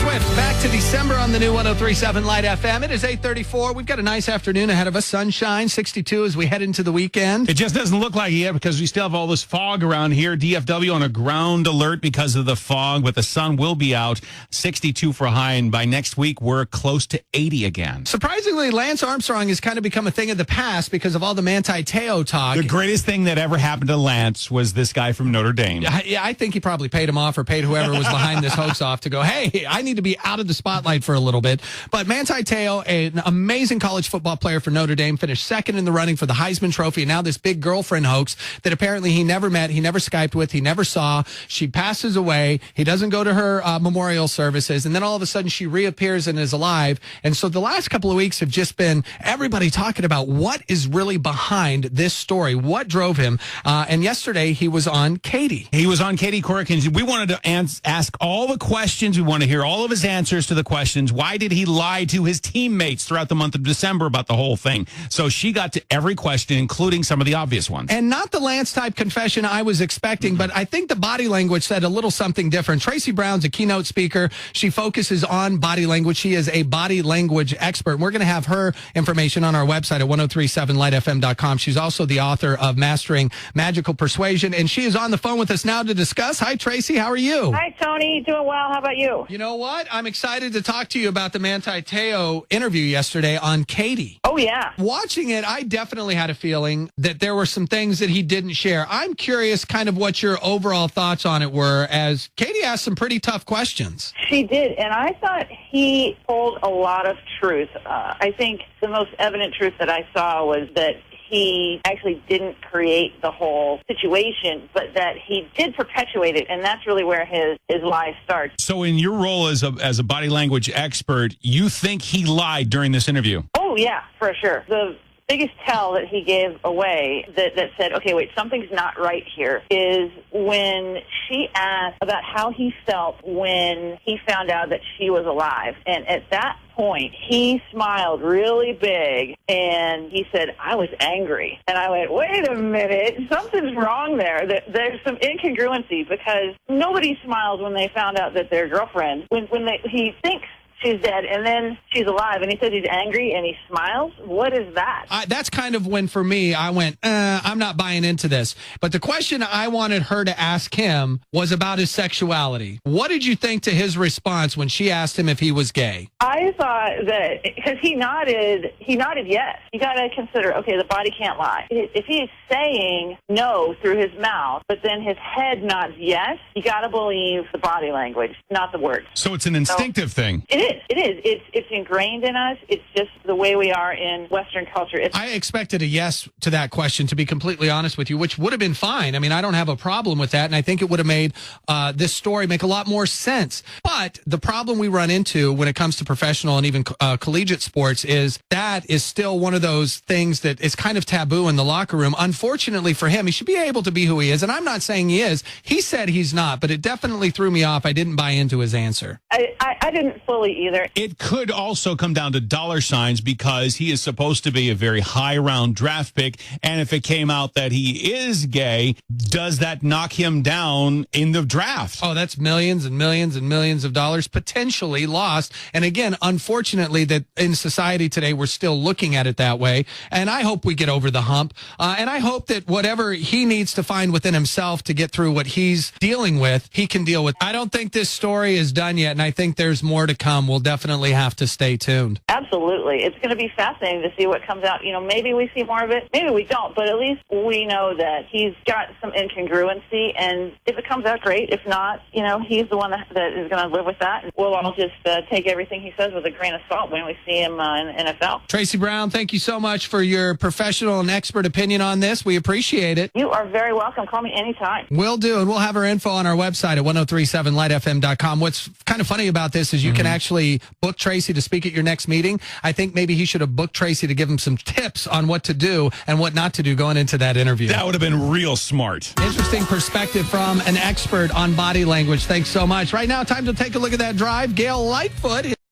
Swift back to December on the new 103.7 Light FM. It is 8:34. We've got a nice afternoon ahead of us. Sunshine, 62 as we head into the weekend. It just doesn't look like it yet because we still have all this fog around here. DFW on a ground alert because of the fog, but the sun will be out. 62 for a high, and by next week, we're close to 80 again. Surprisingly, Lance Armstrong has kind of become a thing of the past because of all the Manti Te'o talk. The greatest thing that ever happened to Lance was this guy from Notre Dame. Yeah, I think he probably paid him off or paid whoever was behind this hoax off to go, hey, I need to be out of the spotlight for a little bit. But Manti Te'o, an amazing college football player for Notre Dame, finished second in the running for the Heisman Trophy. And now this big girlfriend hoax that apparently he never met, he never Skyped with, he never saw. She passes away. He doesn't go to her memorial services. And then all of a sudden she reappears and is alive. And so the last couple of weeks have just been everybody talking about what is really behind this story. What drove him? And yesterday he was on Katie. He was on Katie Couric, and we wanted to ask all the questions. We want to hear all of his answers to the questions. Why did he lie to his teammates throughout the month of December about the whole thing? So she got to every question, including some of the obvious ones. And not the Lance-type confession I was expecting, but I think the body language said a little something different. Traci Brown's a keynote speaker. She focuses on body language. She is a body language expert. We're going to have her information on our website at 1037lightfm.com. She's also the author of Mastering Magical Persuasion, and she is on the phone with us now to discuss. Hi, Traci. How are you? Hi, Tony. Doing well. How about you? You know what? I'm excited to talk to you about the Manti Te'o interview yesterday on Katie. Oh, yeah. Watching it, I definitely had a feeling that there were some things that he didn't share. I'm curious kind of what your overall thoughts on it were, as Katie asked some pretty tough questions. She did, and I thought he told a lot of truth. I think the most evident truth that I saw was that he actually didn't create the whole situation, but that he did perpetuate it, and that's really where his lie starts. So in your role as a body language expert, you think he lied during this interview? Oh, yeah, for sure. The biggest tell that he gave away that said, okay, wait, something's not right here, is when she asked about how he felt when he found out that she was alive. And at that point, he smiled really big, and he said, I was angry. And I went, wait a minute, something's wrong there. There's some incongruency, because nobody smiles when they found out that their girlfriend, he thinks she's dead, and then she's alive, and he says he's angry, and he smiles? What is that? That's kind of when, for me, I went, I'm not buying into this. But the question I wanted her to ask him was about his sexuality. What did you think to his response when she asked him if he was gay? I thought that, because he nodded yes. You got to consider, okay, the body can't lie. If he is saying no through his mouth, but then his head nods yes, you got to believe the body language, not the words. So it's an instinctive thing. It is. It's ingrained in us. It's just the way we are in Western culture. I expected a yes to that question, to be completely honest with you, which would have been fine. I mean, I don't have a problem with that, and I think it would have made this story make a lot more sense. But the problem we run into when it comes to professional and even collegiate sports is that is still one of those things that is kind of taboo in the locker room. Unfortunately for him, he should be able to be who he is, and I'm not saying he is. He said he's not, but it definitely threw me off. I didn't buy into his answer. I didn't fully either. It could also come down to dollar signs, because he is supposed to be a very high round draft pick. And if it came out that he is gay, does that knock him down in the draft? Oh, that's millions and millions and millions of dollars potentially lost. And again, unfortunately, that in society today, we're still looking at it that way. And I hope we get over the hump. And I hope that whatever he needs to find within himself to get through what he's dealing with, he can deal with. I don't think this story is done yet, and I think there's more to come. We'll definitely have to stay tuned. Absolutely. It's going to be fascinating to see what comes out. You know, maybe we see more of it, maybe we don't, but at least we know that he's got some incongruency, and if it comes out, great. If not, you know, he's the one that is going to live with that. We'll all just take everything he says with a grain of salt when we see him in the NFL. Traci Brown, thank you so much for your professional and expert opinion on this. We appreciate it. You are very welcome. Call me anytime. Will do, and we'll have our info on our website at 1037lightfm.com. What's kind of funny about this is you can actually book Traci to speak at your next meeting. I think maybe he should have booked Traci to give him some tips on what to do and what not to do going into that interview. That would have been real smart. Interesting perspective from an expert on body language. Thanks so much. Right now, time to take a look at that drive. Gail Lightfoot.